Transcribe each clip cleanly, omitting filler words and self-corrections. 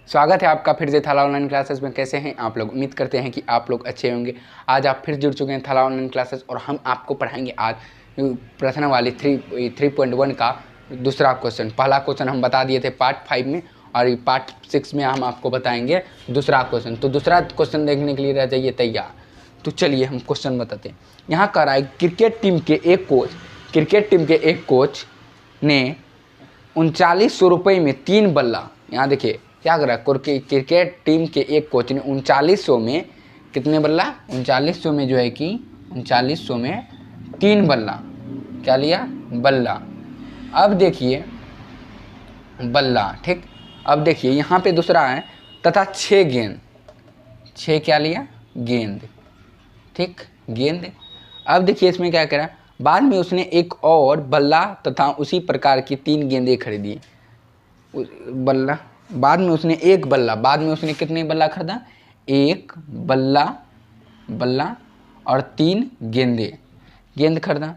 स्वागत है आपका फिर से थाला ऑनलाइन क्लासेस में। कैसे हैं आप लोग? उम्मीद करते हैं कि आप लोग अच्छे होंगे। आज आप फिर जुड़ चुके हैं थाला ऑनलाइन क्लासेस और हम आपको पढ़ाएंगे आज प्रश्नावली 3.1 का दूसरा क्वेश्चन। पहला क्वेश्चन हम बता दिए थे पार्ट 5 में और पार्ट 6 में हम आपको बताएंगे दूसरा क्वेश्चन। तो दूसरा क्वेश्चन देखने के लिए रह जाइए तैयार। तो चलिए हम क्वेश्चन बताते हैं। यहाँ कह रहा है क्रिकेट टीम के एक कोच ने 3900 रुपये में 3 बल्ला, यहाँ देखिए क्या कर रहा है, क्रिकेट टीम के एक कोच ने 3900 में कितने बल्ला, 3900 में जो है कि 3900 में 3 बल्ला क्या लिया, बल्ला। अब देखिए बल्ला, ठीक। अब देखिए यहाँ पे दूसरा है तथा 6 गेंद, 6 क्या लिया, गेंद, ठीक, गेंद। अब देखिए इसमें क्या करा, बाद में उसने एक और बल्ला तथा उसी प्रकार की 3 गेंदें खरीदी। बल्ला बाद में उसने एक बल्ला, बाद में उसने कितने बल्ला खरीदा, एक बल्ला और 3 गेंद खरीदा।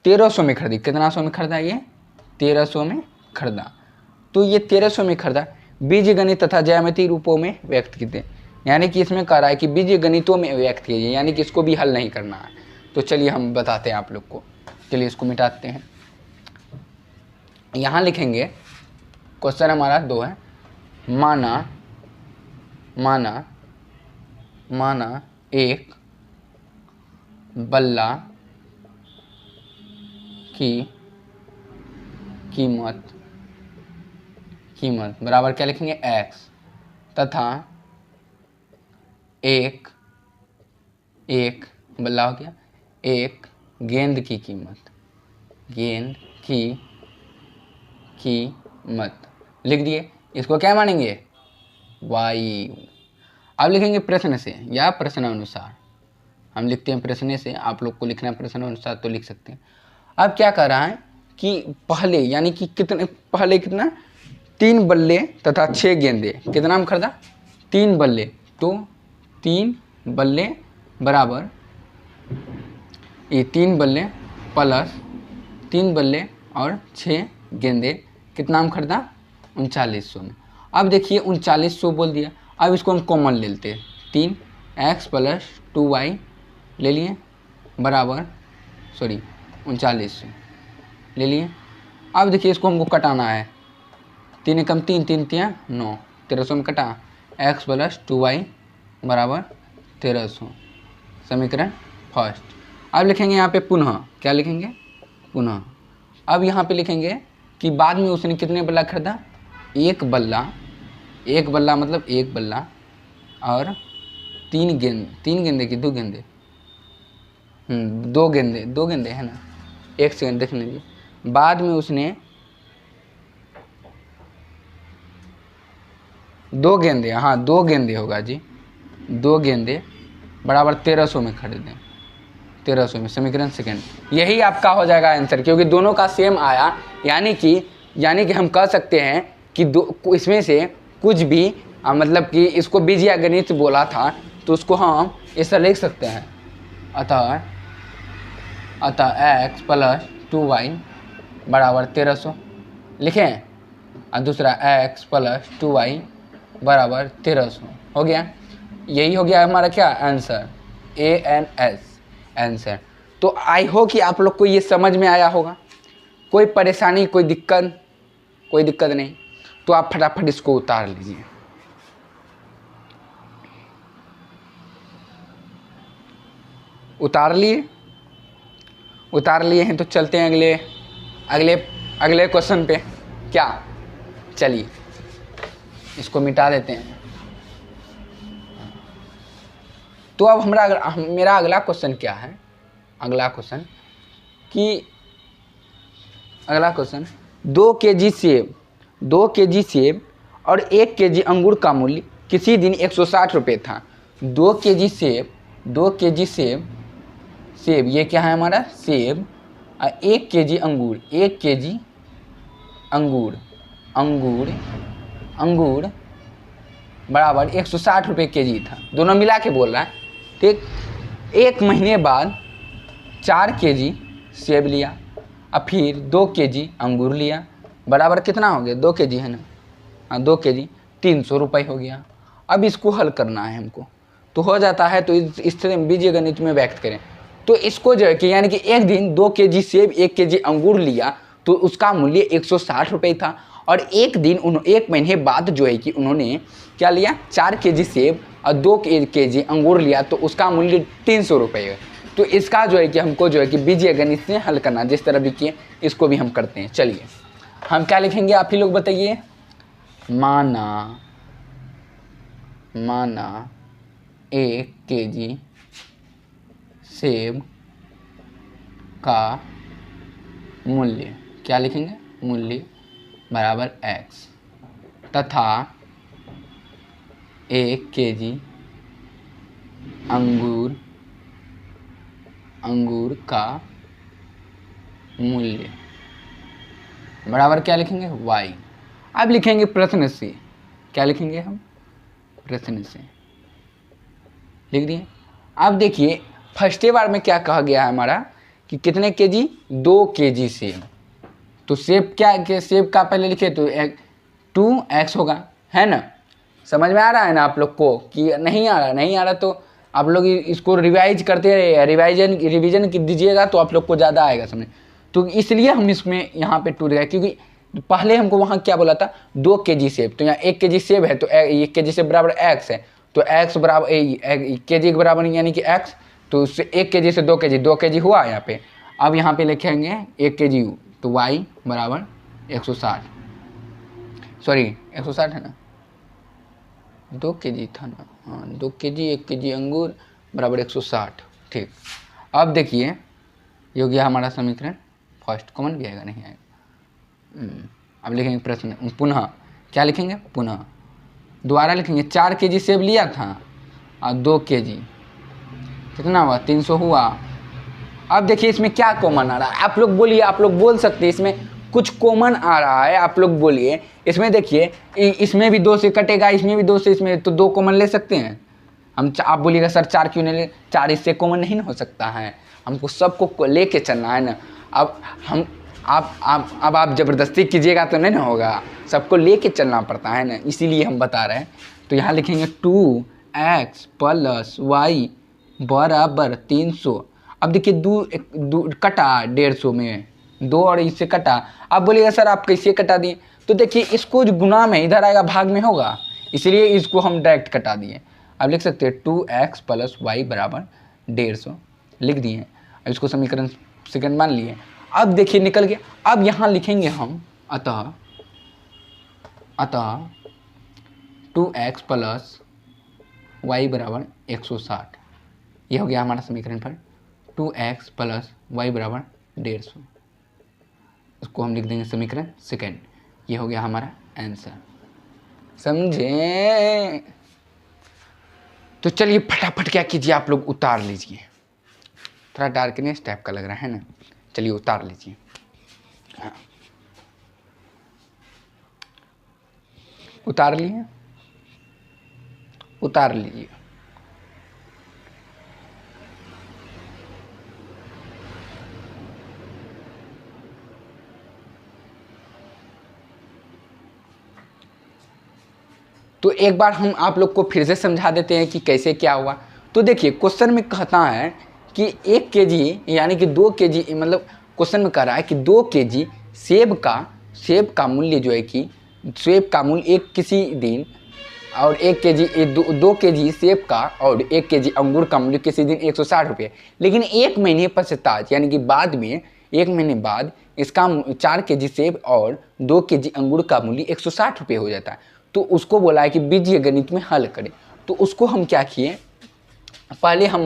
1300 में खरीदी। कितना सौ में खरीदा, ये 1300 में खरीदा। तो ये 1300 में खरीदा, बीजगणित तथा ज्यामितीय रूपों में व्यक्त किए, यानी कि इसमें कह रहा है कि बीजगणितों में व्यक्त कीजिए, यानी कि इसको भी हल नहीं करना है। तो चलिए हम बताते हैं आप लोग को। चलिए इसको मिटाते हैं। यहाँ लिखेंगे क्वेश्चन हमारा 2 है। माना एक बल्ला की कीमत बराबर क्या लिखेंगे, x, तथा एक बल्ला हो गया, एक गेंद की कीमत लिख दिए। इसको क्या मानेंगे, y। अब लिखेंगे प्रश्न से या प्रश्नानुसार। हम लिखते हैं प्रश्न से, आप लोग को लिखना है प्रश्नानुसार तो लिख सकते हैं। अब क्या कर रहा है कि पहले, यानी कि कितना 3 बल्ले तथा 6 गेंदे, कितना में खरीदा, 3 बल्ले। तो 3 बल्ले बराबर ये 3 बल्ले प्लस 3 बल्ले और 6 गेंदे, कितना में खरीदा, 3900 में। अब देखिए 3900 बोल दिया। अब इसको हम कॉमन ले लेते हैं, 3x + 2y ले लिए बराबर 3900 ले लिए। अब देखिए इसको हमको कटाना है, 3 एकम 3, 3 तिया 9, 1300 में कटा, x + 2y बराबर 1300, समीकरण फर्स्ट। अब लिखेंगे यहाँ पे पुनः, क्या लिखेंगे, पुनः। अब यहाँ पे लिखेंगे कि बाद में उसने कितने बल्ला खरीदा, एक बल्ला मतलब एक बल्ला और 3 गेंदे की 2 गेंदे, 2 गेंदे है ना, एक सेकंड देख लीजिए। बाद में उसने 2 गेंदे, हाँ 2 गेंदे होगा जी, 2 गेंदे बराबर 1300 में खरीदें, 1300 में, समीकरण सेकंड। यही आपका हो जाएगा आंसर, क्योंकि दोनों का सेम आया। यानी कि हम कह सकते हैं कि इसमें से कुछ भी मतलब कि इसको बीजीय गणित बोला था तो उसको हम ऐसा लिख सकते हैं, अतः x + 2y बराबर 1300 लिखें, और दूसरा x + 2y बराबर 1300 हो गया। यही हो गया हमारा क्या आंसर, ANS आंसर। तो आई होप कि आप लोग को ये समझ में आया होगा। कोई परेशानी, कोई दिक्कत नहीं, तो आप फटाफट इसको उतार लीजिए। उतार लिए हैं तो चलते हैं अगले क्वेश्चन पे। क्या, चलिए इसको मिटा देते हैं। तो अब मेरा अगला क्वेश्चन क्या है, अगला क्वेश्चन 2 केजी सेब और 1 केजी अंगूर का मूल्य किसी दिन 160 रुपये था। 2 केजी सेब ये क्या है हमारा, सेब, और 1 केजी अंगूर बराबर 160 रुपये केजी था। दोनों मिला के बोल रहा है, ठीक। 1 महीने बाद 4 केजी सेब लिया और फिर 2 केजी अंगूर लिया, बराबर कितना हो गया, 2 केजी है ना, हाँ 2 केजी। 300 रुपये हो गया। अब इसको हल करना है हमको, तो हो जाता है। तो इस तरह बीजगणित में व्यक्त करें तो इसको जो है कि यानी कि एक दिन 2 केजी सेब 1 केजी अंगूर लिया तो उसका मूल्य 160 रुपये था, और एक दिन 1 महीने बाद जो है कि उन्होंने क्या लिया 4 केजी सेब और 2 केजी अंगूर लिया तो उसका मूल्य 300 रुपये है। तो इसका जो है कि हमको जो है कि बीजगणित से हल करना, जिस तरह देखिए इसको भी हम करते हैं। चलिए हम क्या लिखेंगे आप ही लोग बताइए। माना 1 केजी सेब का मूल्य, क्या लिखेंगे, मूल्य बराबर x, तथा 1 केजी अंगूर का मूल्य बराबर क्या लिखेंगे y। अब लिखेंगे प्रश्न से, क्या लिखेंगे हम, प्रश्न से लिख दिए। अब देखिए फर्स्ट बार में क्या कहा गया है हमारा कि कितने केजी, 2 केजी सेब। तो सेब क्या, सेब का पहले लिखे तो 2x होगा, है ना। समझ में आ रहा है ना आप लोग को कि नहीं आ रहा तो आप लोग इसको रिवाइज करते रहिए, रिवीजन दीजिएगा तो आप लोग को ज़्यादा आएगा समझ। तो इसलिए हम इसमें यहाँ पे टूट गए, क्योंकि पहले हमको वहाँ क्या बोला था 2 केजी सेब, तो यहाँ 1 केजी सेब है तो 1 केजी सेब बराबर x है, तो x बराबर केजी के बराबर यानी कि x, तो उससे 1 केजी से 2 केजी हुआ यहाँ पे। अब यहाँ पे लिखेंगे 1 केजी u, तो y बराबर 160, सॉरी 160 है ना, 2 केजी था ना, हाँ 2 केजी 1 केजी अंगूर बराबर 160। ठीक, अब देखिए ये हो गया हमारा समीकरण फर्स्ट, कॉमन भी आएगा नहीं आएगा। अब लिखेंगे प्रश्न, पुनः क्या लिखेंगे, पुनः दोबारा लिखेंगे 4 केजी सेब लिया था और 2 केजी, कितना हुआ 300 हुआ। अब देखिए इसमें क्या कॉमन आ रहा है, आप लोग बोलिए, आप लोग बोल सकते हैं इसमें कुछ कॉमन आ रहा है, आप लोग बोलिए। इसमें देखिए इसमें भी 2 से कटेगा, इसमें भी 2 से, इसमें तो 2 कॉमन ले सकते हैं हम। आप बोलिएगा सर 4 क्यों नहीं ले, 4 इससे कॉमन नहीं हो सकता है, हमको सबको लेके चलना है ना। अब हम आप ज़बरदस्ती कीजिएगा तो नहीं ना होगा, सबको लेके चलना पड़ता है ना, इसीलिए हम बता रहे हैं। तो यहाँ लिखेंगे 2x प्लस y बराबर 300। अब देखिए 2 कटा 150 में, 2 और इससे कटा। अब बोलिएगा सर आप कैसे कटा दिए, तो देखिए इसको जो गुना में इधर आएगा भाग में होगा, इसलिए इसको हम डायरेक्ट कटा दिए। अब लिख सकते हैं 2x प्लस y बराबर 150 लिख दिए। अब इसको समीकरण सेकंड मान लिए। अब देखिए निकल गया। अब यहाँ लिखेंगे हम अतः 2x प्लस y बराबर 160, ये हो गया हमारा समीकरण पर 2x प्लस y बराबर 150। इसको हम लिख देंगे समीकरण सेकंड, ये हो गया हमारा आंसर, समझे। तो चलिए फटाफट क्या कीजिए, आप लोग उतार लीजिए, थोड़ा डार्कनेस टाइप का लग रहा है ना, चलिए उतार लीजिए। हाँ उतार लिए, उतार लीजिए। तो एक बार हम आप लोग को फिर से समझा देते हैं कि कैसे क्या हुआ। तो देखिए क्वेश्चन में कहता है कि 1 केजी यानी कि 2 केजी, मतलब क्वेश्चन में कह रहा है कि 2 केजी सेब का मूल्य जो है कि सेब का मूल्य एक किसी दिन, और 1 केजी 2 केजी सेब का और 1 केजी अंगूर का मूल्य किसी दिन 160 रुपये। लेकिन 1 महीने पश्चात यानी कि बाद में 1 महीने बाद इसका 4 केजी सेब और 2 केजी अंगूर का मूल्य 160 रुपये हो जाता है। तो उसको बोला है कि बीजीय गणित में हल करें। तो उसको हम क्या किए, पहले हम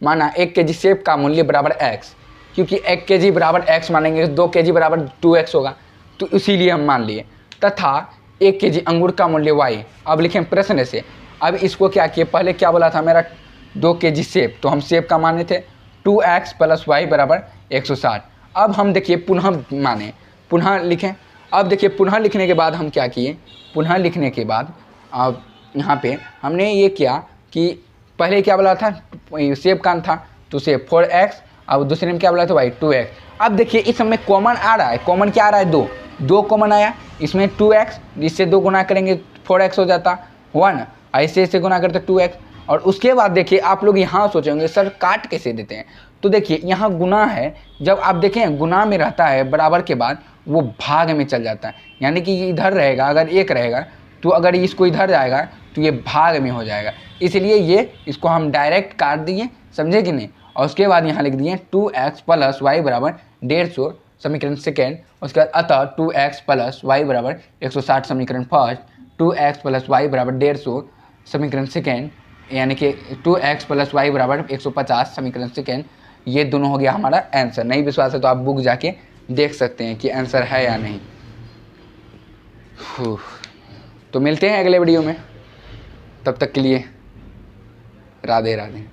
माना 1 केजी सेब का मूल्य बराबर x, क्योंकि 1 केजी बराबर x मानेंगे 2 केजी बराबर 2x होगा, तो इसीलिए हम मान लिए। तथा 1 केजी अंगूर का मूल्य y। अब लिखें प्रश्न से। अब इसको क्या किए, पहले क्या बोला था मेरा 2 केजी सेब, तो हम सेब का माने थे 2x प्लस y बराबर 160। अब हम देखिए पुनः लिखें। अब देखिए पुनः लिखने के बाद हम क्या किए, पुनः लिखने के बाद अब यहाँ पे हमने ये किया कि पहले क्या बोला था सेब का था तो सेब 4x, अब दूसरे में क्या बोला था भाई 2x। अब देखिए इस समय कॉमन आ रहा है, कॉमन क्या आ रहा है 2 कॉमन आया, इसमें 2x, इससे 2 गुना करेंगे 4x हो जाता 1, ऐसे ऐसे गुना करते 2x। और उसके बाद देखिए आप लोग यहाँ सोचेंगे सर काट कैसे देते हैं, तो देखिए यहाँ गुना है, जब आप देखें गुना में रहता है बराबर के बाद वो भाग में चल जाता है, यानी कि इधर रहेगा अगर 1 रहेगा तो अगर इसको इधर जाएगा तो ये भाग में हो जाएगा, इसलिए ये इसको हम डायरेक्ट काट दिए, समझे कि नहीं। और उसके बाद यहाँ लिख दिए 2x + y बराबर 150 समीकरण सेकेंड। उसके बाद अतः 2x + y बराबर 160 समीकरण फर्स्ट, 2x + y बराबर 150 समीकरण सेकेंड, यानी कि 2x + y बराबर 150 समीकरण सेकेंड। ये दोनों हो गया हमारा आंसर। नहीं विश्वास है तो आप बुक जाके देख सकते हैं कि आंसर है या नहीं। तो मिलते हैं अगले वीडियो में, तब तक के लिए राधे राधे।